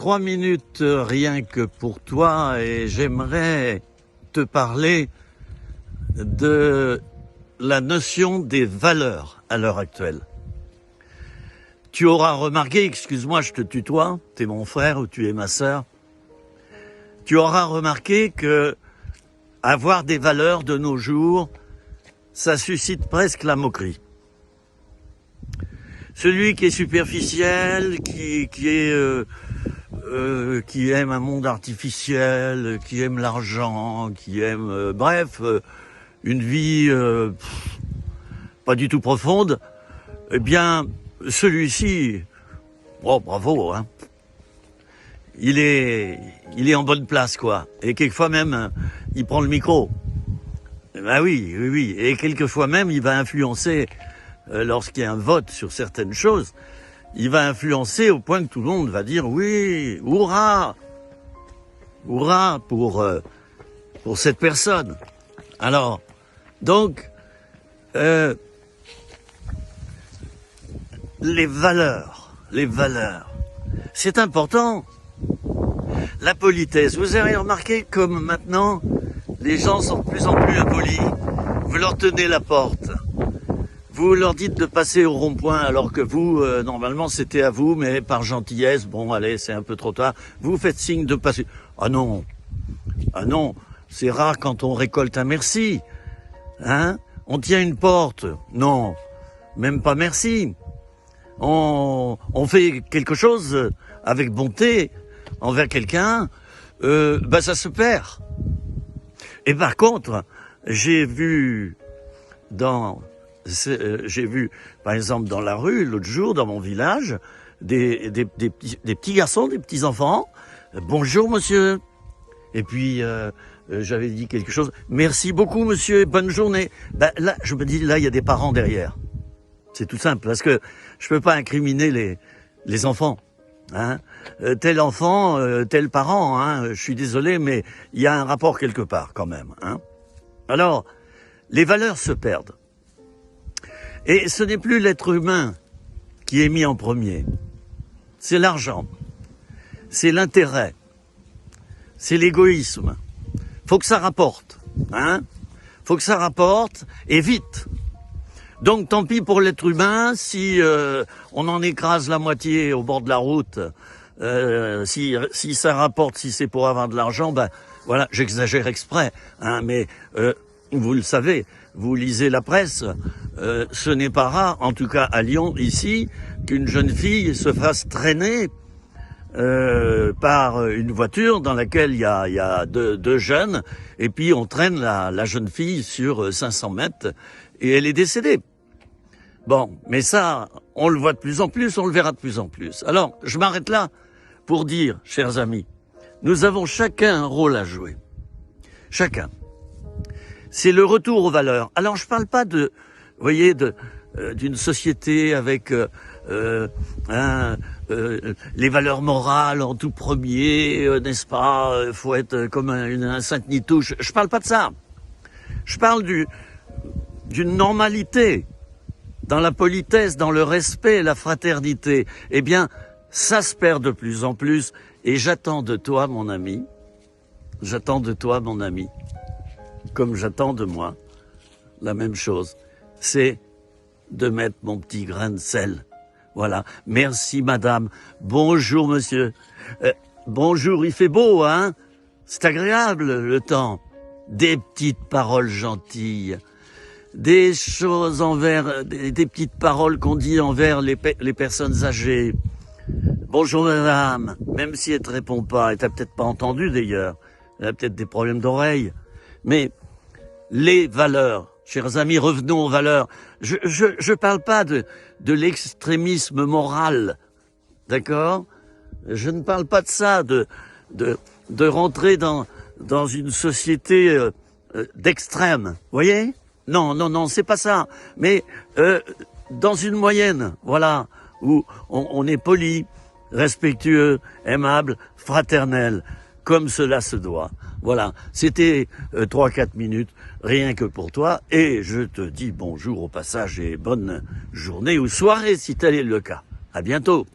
3 minutes rien que pour toi et j'aimerais te parler de la notion des valeurs à l'heure actuelle. Tu auras remarqué, excuse-moi, je te tutoie, tu es mon frère ou tu es ma sœur, tu auras remarqué que avoir des valeurs de nos jours, ça suscite presque la moquerie. Celui qui est superficiel, qui aime un monde artificiel, qui aime l'argent, qui aime, une vie pas du tout profonde, eh bien, celui-ci, oh bravo, hein. Il est en bonne place, quoi. Et quelquefois même, il prend le micro. Ben oui. Et quelquefois même, il va influencer, lorsqu'il y a un vote sur certaines choses, il va influencer au point que tout le monde va dire oui, hurrah, hurrah pour cette personne. Alors, donc, les valeurs, c'est important. La politesse, vous avez remarqué comme maintenant, les gens sont de plus en plus impolis. Vous leur tenez la porte. Vous leur dites de passer au rond-point alors que vous, normalement, c'était à vous, mais par gentillesse, bon, allez, c'est un peu trop tard. Vous faites signe de passer. Ah non, c'est rare quand on récolte un merci. Hein? On tient une porte. Non, même pas merci. On fait quelque chose avec bonté envers quelqu'un, ça se perd. Et par contre, j'ai vu par exemple dans la rue l'autre jour dans mon village des petits garçons, des petits enfants. Bonjour monsieur. Et puis j'avais dit quelque chose. Merci beaucoup monsieur. Bonne journée. Là, je me dis là il y a des parents derrière. C'est tout simple parce que je peux pas incriminer les enfants. Hein, tel enfant, tel parent, hein, je suis désolé, mais il y a un rapport quelque part quand même. Hein. Alors, les valeurs se perdent. Et ce n'est plus l'être humain qui est mis en premier. C'est l'argent, c'est l'intérêt, c'est l'égoïsme. Faut que ça rapporte, hein. Faut que ça rapporte, et vite. Donc tant pis pour l'être humain, si on en écrase la moitié au bord de la route, si ça rapporte, si c'est pour avoir de l'argent, voilà, j'exagère exprès, hein, mais vous le savez, vous lisez la presse, ce n'est pas rare, en tout cas à Lyon, ici, qu'une jeune fille se fasse traîner par une voiture dans laquelle il y a deux jeunes, et puis on traîne la jeune fille sur 500 mètres, et elle est décédée. Bon, mais ça, on le voit de plus en plus, on le verra de plus en plus. Alors, je m'arrête là pour dire, chers amis, nous avons chacun un rôle à jouer. Chacun. C'est le retour aux valeurs. Alors, je parle pas d'une société avec les valeurs morales en tout premier, n'est-ce pas? Faut être comme un Sainte-Nitouche. Je parle pas de ça. Je parle d'une normalité. Dans la politesse, dans le respect, la fraternité, eh bien, ça se perd de plus en plus. Et j'attends de toi, mon ami, comme j'attends de moi, la même chose, c'est de mettre mon petit grain de sel. Voilà. Merci, madame. Bonjour, monsieur. Bonjour, il fait beau, hein? C'est agréable, le temps. Des petites paroles gentilles. Des choses envers, des petites paroles qu'on dit envers les personnes âgées. Bonjour madame, même si elle te répond pas, elle t'a peut-être pas entendu d'ailleurs, elle a peut-être des problèmes d'oreille. Mais les valeurs, chers amis, revenons aux valeurs. Je parle pas de l'extrémisme moral, d'accord? Je ne parle pas de ça, de rentrer dans une société d'extrême, voyez? Non, c'est pas ça. Mais dans une moyenne, voilà, où on est poli, respectueux, aimable, fraternel, comme cela se doit. Voilà, c'était 3-4 minutes, rien que pour toi, et je te dis bonjour au passage et bonne journée ou soirée si tel est le cas. À bientôt.